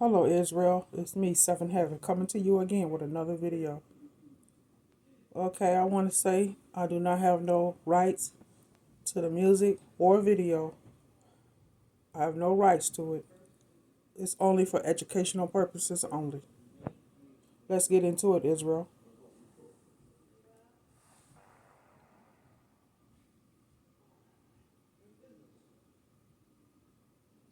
Hello, Israel. It's me, Seven Heaven, coming to you again with another video. Okay, I want to say I do not have no rights to the music or video. I have no rights to it. It's only for educational purposes only. Let's get into it, Israel.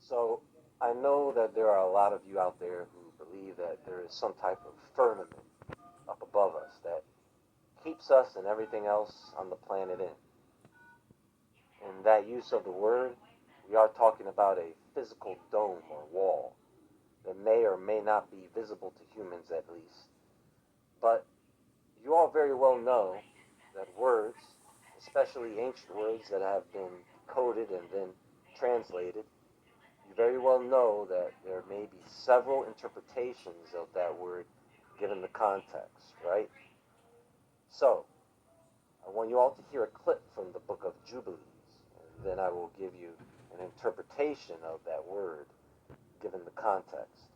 So I know that there are a lot of you out there who believe that there is some type of firmament up above us that keeps us and everything else on the planet in. In that use of the word, we are talking about a physical dome or wall that may or may not be visible to humans at least. But you all very well know that words, especially ancient words that have been coded and then translated, you very well know that there may be several interpretations of that word given the context, right? So, I want you all to hear a clip from the book of Jubilees, and then I will give you an interpretation of that word given the context.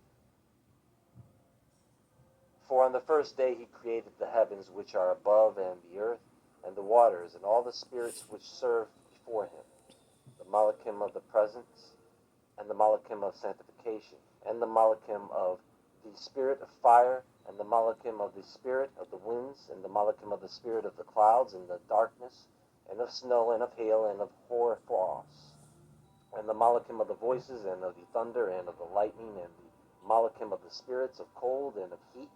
For on the first day he created the heavens which are above, and the earth, and the waters, and all the spirits which serve before him, the Malachim of the presence, and the Malachim of sanctification, and the Malachim of the spirit of fire, and the Malachim of the spirit of the winds, and the Malachim of the spirit of the clouds, and the darkness, and of snow, and of hail, and of hoar frost, and the Malachim of the voices, and of the thunder, and of the lightning, and the Malachim of the spirits of cold, and of heat,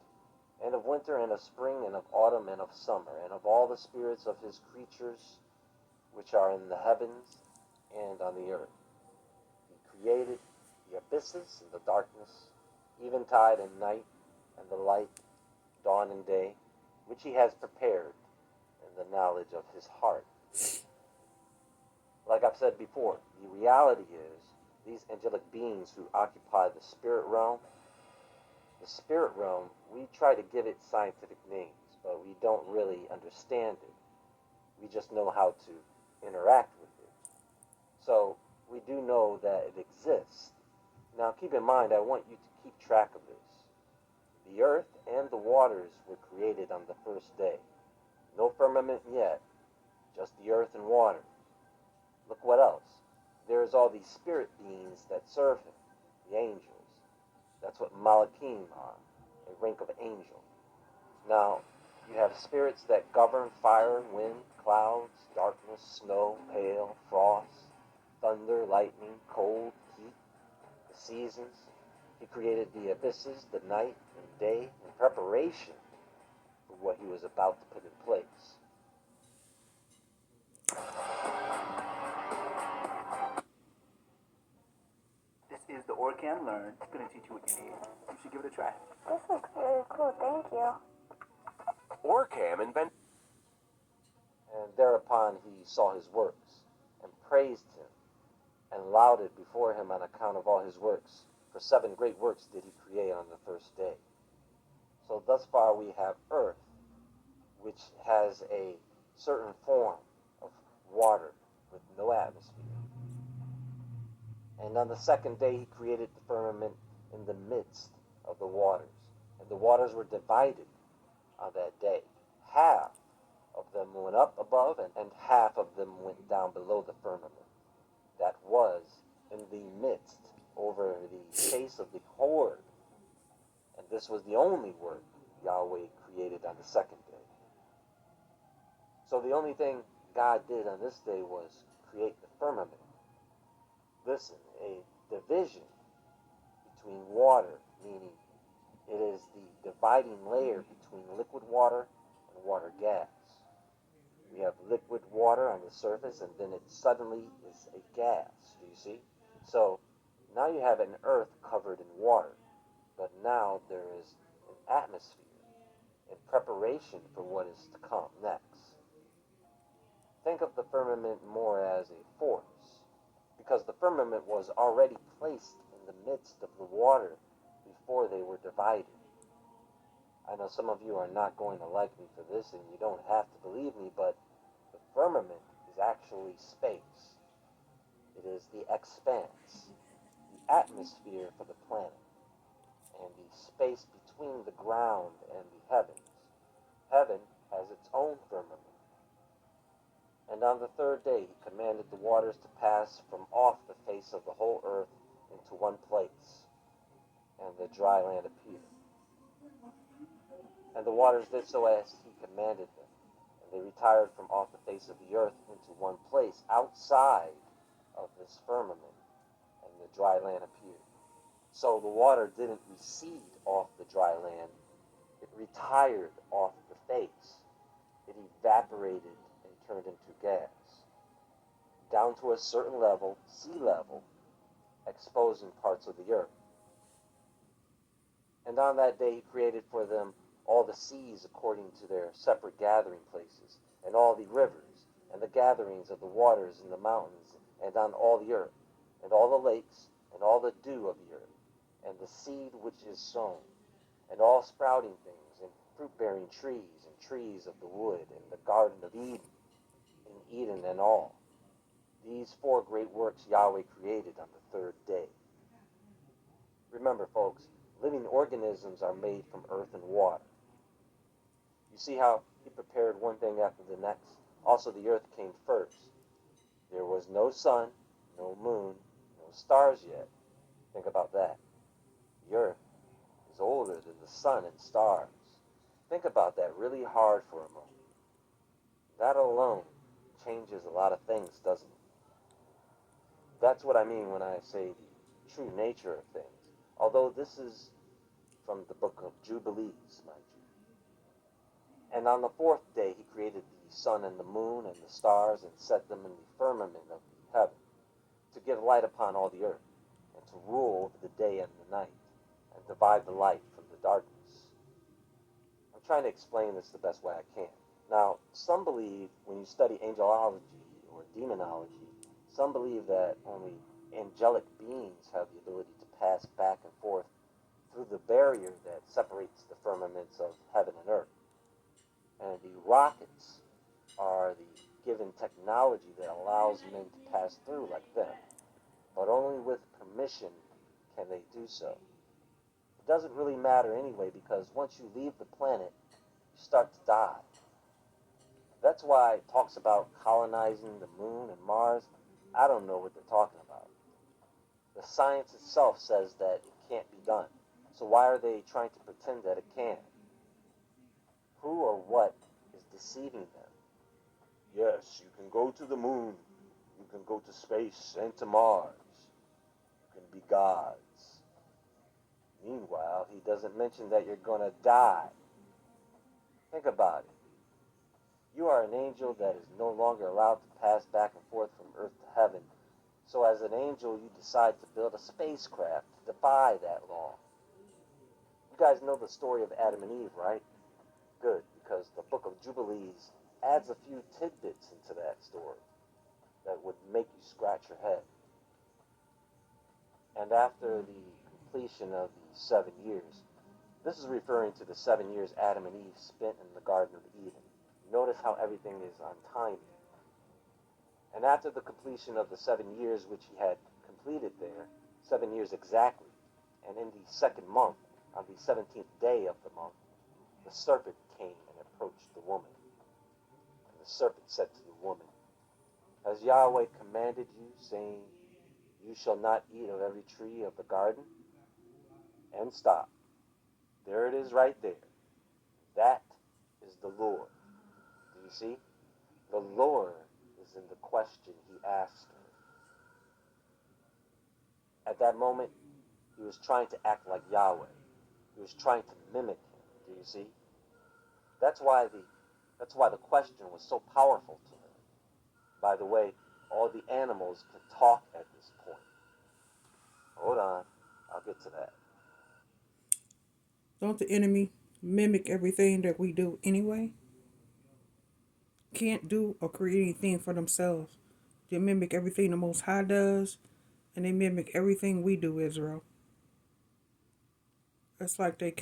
and of winter, and of spring, and of autumn, and of summer, and of all the spirits of his creatures which are in the heavens and on the earth. He created the abysses and the darkness, eventide and night, and the light, dawn and day, which he has prepared in the knowledge of his heart. Like I've said before, the reality is these angelic beings who occupy the spirit realm, we try to give it scientific names, but we don't really understand it. We just know how to interact with it. So we do know that it exists. Now keep in mind, I want you to keep track of this. The earth and the waters were created on the first day. No firmament yet, just the earth and water. Look what else. There's all these spirit beings that serve him, the angels. That's what Malachim are, a rank of angel. Now, you have spirits that govern fire, wind, clouds, darkness, snow, hail, frost, thunder, lightning, cold, heat, the seasons. He created the abysses, the night and day, in preparation for what he was about to put in place. This is the Orcam Learn. It's going to teach you what you need. You should give it a try. This looks really cool, thank you. Orcam invent. And thereupon he saw his works, and praised him, and lauded before him on account of all his works. For 7 great works did he create on the first day. So thus far we have earth, which has a certain form of water with no atmosphere. And on the second day he created the firmament in the midst of the waters. And the waters were divided on that day. Half of them went up above, and half of them went down below the firmament that was in the midst over the face of the whole earth. And this was the only work Yahweh created on the second day. So the only thing God did on this day was create the firmament. Listen, a division between water, meaning it is the dividing layer between liquid water and water gas. We have liquid water on the surface, and then it suddenly is a gas. Do you see? So now you have an earth covered in water, but now there is an atmosphere in preparation for what is to come next. Think of the firmament more as a force, because the firmament was already placed in the midst of the water before they were divided. I know some of you are not going to like me for this, and you don't have to believe me, but the firmament is actually space. It is the expanse, the atmosphere for the planet. and the space between the ground and the heavens. Heaven has its own firmament. And on the third day he commanded the waters to pass from off the face of the whole earth into one place, and the dry land appeared. And the waters did so as he commanded them, and they retired from off the face of the earth into one place outside of this firmament, and the dry land appeared. So the water didn't recede off the dry land, it retired off the face. It evaporated and turned into gas, down to a certain level, sea level, exposing parts of the earth. And on that day he created for them all the seas according to their separate gathering places, and all the rivers, and the gatherings of the waters in the mountains, and on all the earth, and all the lakes, and all the dew of the earth, and the seed which is sown, and all sprouting things, and fruit-bearing trees, and trees of the wood, and the garden of Eden, and Eden and all. These four great works Yahweh created on the third day. Remember, folks, living organisms are made from earth and water. You see how he prepared one thing after the next? Also, the earth came first. There was no sun, no moon, no stars yet. Think about that. The earth is older than the sun and stars. Think about that really hard for a moment. That alone changes a lot of things, doesn't it? That's what I mean when I say the true nature of things. Although this is from the book of Jubilees, mind you. And on the fourth day he created the sun and the moon and the stars and set them in the firmament of the heaven to give light upon all the earth and to rule over the day and the night and divide the light from the darkness. I'm trying to explain this the best way I can. Now, some believe when you study angelology or demonology, some believe that only angelic beings have the ability to pass back and forth through the barrier that separates the firmaments of heaven and earth. And the rockets are the given technology that allows men to pass through like them. But only with permission can they do so. It doesn't really matter anyway, because once you leave the planet, you start to die. That's why it talks about colonizing the moon and Mars. I don't know what they're talking about. The science itself says that it can't be done. So why are they trying to pretend that it can? Who or what is deceiving them? Yes, you can go to the moon. You can go to space and to Mars. You can be gods. Meanwhile, he doesn't mention that you're going to die. Think about it. You are an angel that is no longer allowed to pass back and forth from earth to heaven. So as an angel, you decide to build a spacecraft to defy that law. You guys know the story of Adam and Eve, right? Good, because the book of Jubilees adds a few tidbits into that story that would make you scratch your head. And after the completion of the 7 years, this is referring to the 7 years Adam and Eve spent in the Garden of Eden. Notice how everything is on timing. And after the completion of the 7 years which he had completed there, 7 years exactly, and in the second month, on the 17th day of the month, the serpent came and approached the woman. And the serpent said to the woman, Has Yahweh commanded you, saying, You shall not eat of every tree of the garden? And stop. There it is right there. That is the Lord. Do you see? The Lord is in the question he asked her. At that moment, he was trying to act like Yahweh. He was trying to mimic him. Do you see? That's why the question was so powerful to her. By the way, all the animals can talk at this point. Hold on, I'll get to that. Don't the enemy mimic everything that we do anyway? Can't do or create anything for themselves. They mimic everything the Most High does, and they mimic everything we do, Israel. It's like they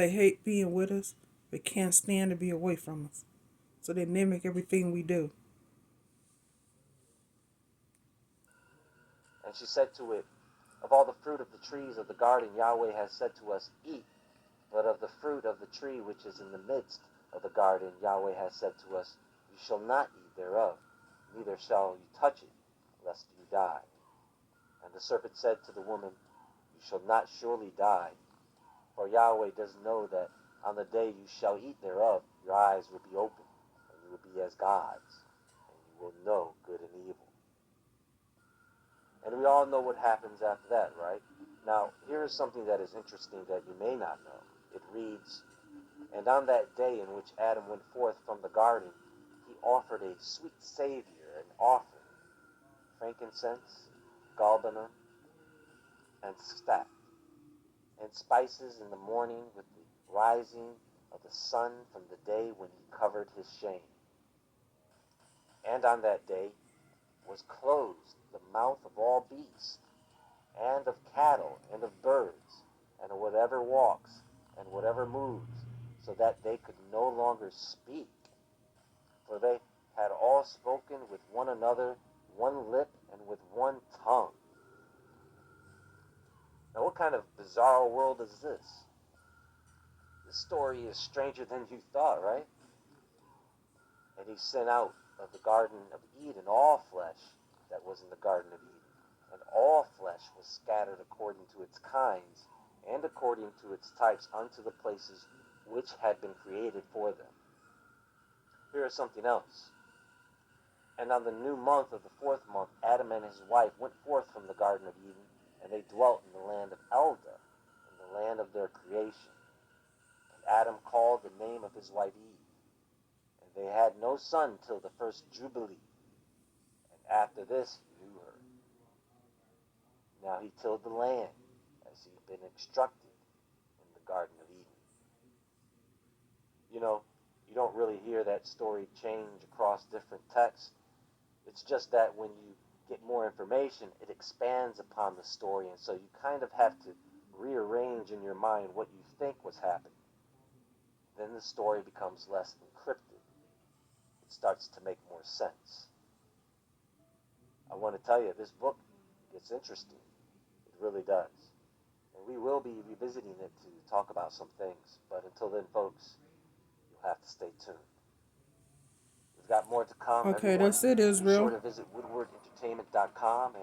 hate being with us, but can't stand to be away from us. So they mimic everything we do. And she said to it, Of Of all the fruit of the trees of the garden Yahweh has said to us, eat. But of the fruit of the tree which is in the midst of the garden Yahweh has said to us, you shall not eat thereof, neither shall you touch it, lest you die. And the serpent said to the woman, you shall not surely die, for Yahweh does know that on the day you shall eat thereof, your eyes will be opened, and you will be as gods, and you will know good and evil. And we all know what happens after that, right? Now, here is something that is interesting that you may not know. It reads, and on that day in which Adam went forth from the garden, he offered a sweet Savior, an offering, frankincense, galbanum, and stacte, and spices in the morning with the rising of the sun from the day when he covered his shame. And on that day was closed the mouth of all beasts, and of cattle, and of birds, and of whatever walks, and whatever moves, so that they could no longer speak. For they had all spoken with one another, one lip, and with one tongue. Now, what kind of bizarre world is this? This story is stranger than you thought, right? And he sent out of the Garden of Eden all flesh that was in the Garden of Eden. And all flesh was scattered according to its kinds, and according to its types unto the places which had been created for them. Here is something else. And on the new month of the 4th month, Adam and his wife went forth from the Garden of Eden, and they dwelt in the land of Eldah, in the land of their creation. And Adam called the name of his wife Eve. And they had no son till the first Jubilee. And after this he knew her. Now he tilled the land, as he had been instructed in the Garden of Eden. You know, you don't really hear that story change across different texts. It's just that when you get more information, it expands upon the story, and so you kind of have to rearrange in your mind what you think was happening. Then the story becomes less encrypted. It starts to make more sense. I want to tell you, this book gets interesting. It really does. And we will be revisiting it to talk about some things. But until then, folks, you'll have to stay tuned. We've got more to come. Okay, Everyone, that's it, be sure Israel. to visit woodwardentertainment.com and